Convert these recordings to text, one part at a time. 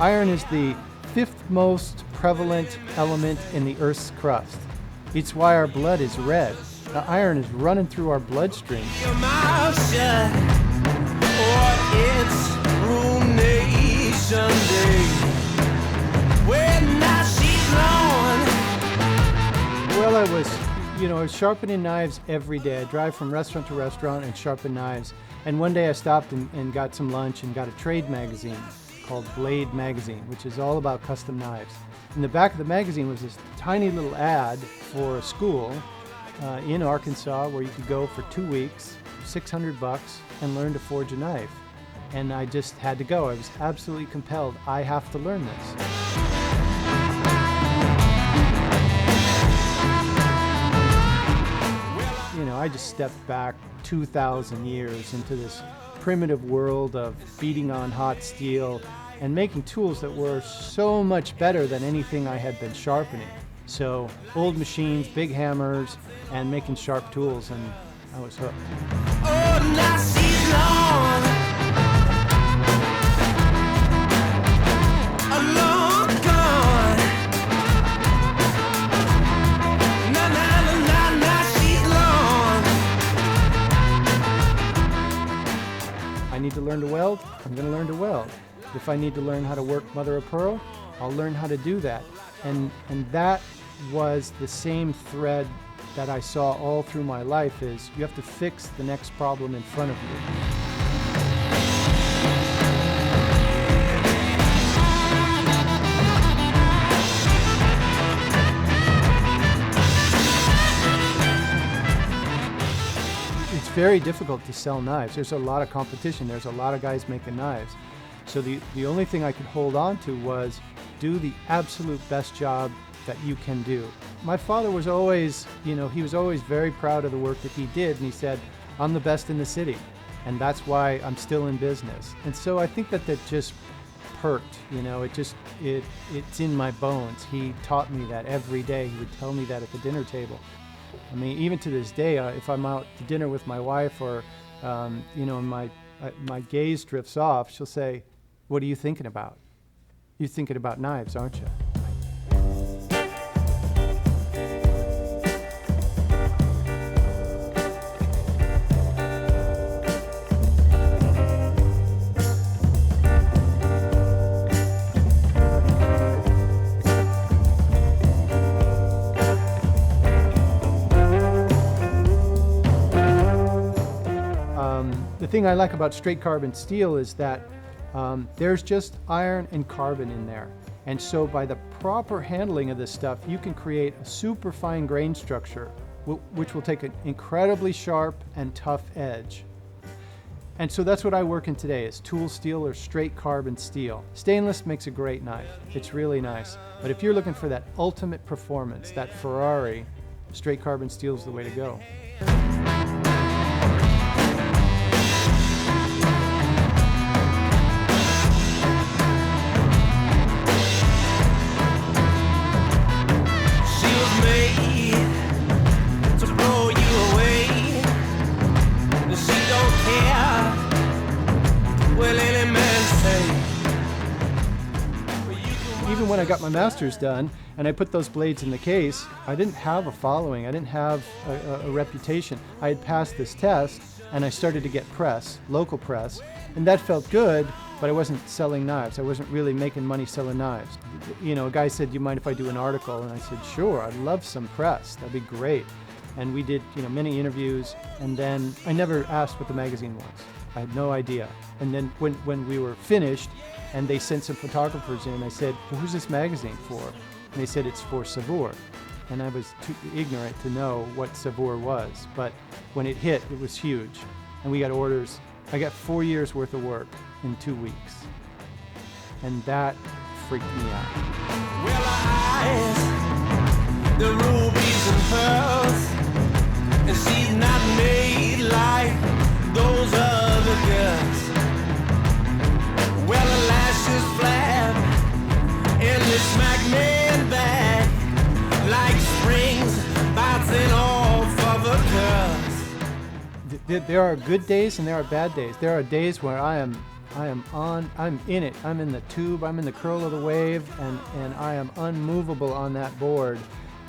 Iron is the fifth most prevalent element in the Earth's crust. It's why our blood is red. The iron is running through our bloodstream. Your mouth shut, or it's ruination day. When now she's gone. Well, I was sharpening knives every day. I drive from restaurant to restaurant and sharpen knives. And one day I stopped and got some lunch and got a trade magazine called Blade Magazine, which is all about custom knives. In the back of the magazine was this tiny little ad for a school in Arkansas where you could go for 2 weeks, $600, and learn to forge a knife. And I just had to go. I was absolutely compelled. I have to learn this. I just stepped back 2,000 years into this primitive world of beating on hot steel and making tools that were so much better than anything I had been sharpening. So old machines, big hammers, and making sharp tools, and I was hooked. Oh, now she's gone. Long gone. Now she's gone. I need to learn to weld, I'm going to learn to weld. If I need to learn how to work mother of pearl, I'll learn how to do that. And that was the same thread that I saw all through my life, is you have to fix the next problem in front of you. It's very difficult to sell knives. There's a lot of competition. There's a lot of guys making knives. So the only thing I could hold on to was do the absolute best job that you can do. My father was always, he was always very proud of the work that he did, and he said, I'm the best in the city, and that's why I'm still in business. And so I think that just perked, it's in my bones. He taught me that every day. He would tell me that at the dinner table. I mean, even to this day, if I'm out to dinner with my wife or, my gaze drifts off, she'll say, what are you thinking about? You're thinking about knives, aren't you? The thing I like about straight carbon steel is that there's just iron and carbon in there. And so by the proper handling of this stuff, you can create a super fine grain structure, which will take an incredibly sharp and tough edge. And so that's what I work in today, is tool steel or straight carbon steel. Stainless makes a great knife. It's really nice. But if you're looking for that ultimate performance, that Ferrari, straight carbon steel is the way to go. Even when I got my master's done and I put those blades in the case, I didn't have a following. I didn't have a reputation. I had passed this test and I started to get press, local press, and that felt good, but I wasn't selling knives. I wasn't really making money selling knives. A guy said, do you mind if I do an article? And I said, sure, I'd love some press. That'd be great. And we did, many interviews, and then I never asked what the magazine was. I had no idea. And then when we were finished and they sent some photographers in, I said, well, who's this magazine for? And they said, it's for Savour. And I was too ignorant to know what Savour was. But when it hit, it was huge. And we got orders. I got 4 years worth of work in 2 weeks. And that freaked me out. Well, eyes, the rubies and pearls, and she's not made like those other girls. Well, her lashes flap and they smack me back like springs bouncing off of a curve. There are good days and there are bad days. There are days where I am I'm in it. I'm in the tube, I'm in the curl of the wave, and I am unmovable on that board.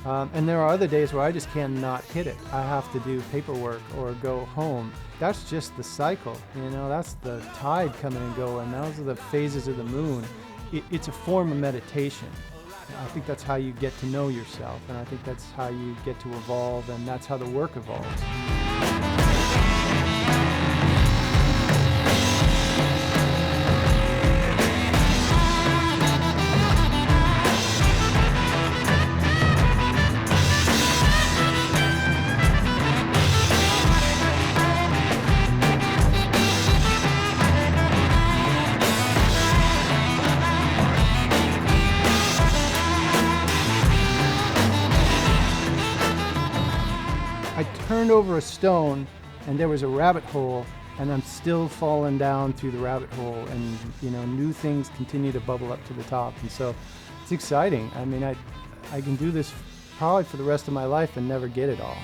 And there are other days where I just cannot hit it. I have to do paperwork or go home. That's just the cycle, you know, that's the tide coming and going. Those are the phases of the moon. It's a form of meditation. I think that's how you get to know yourself, and I think that's how you get to evolve, and that's how the work evolves. I turned over a stone and there was a rabbit hole, and I'm still falling down through the rabbit hole, and you know, new things continue to bubble up to the top, and so it's exciting. I mean, I can do this probably for the rest of my life and never get it all.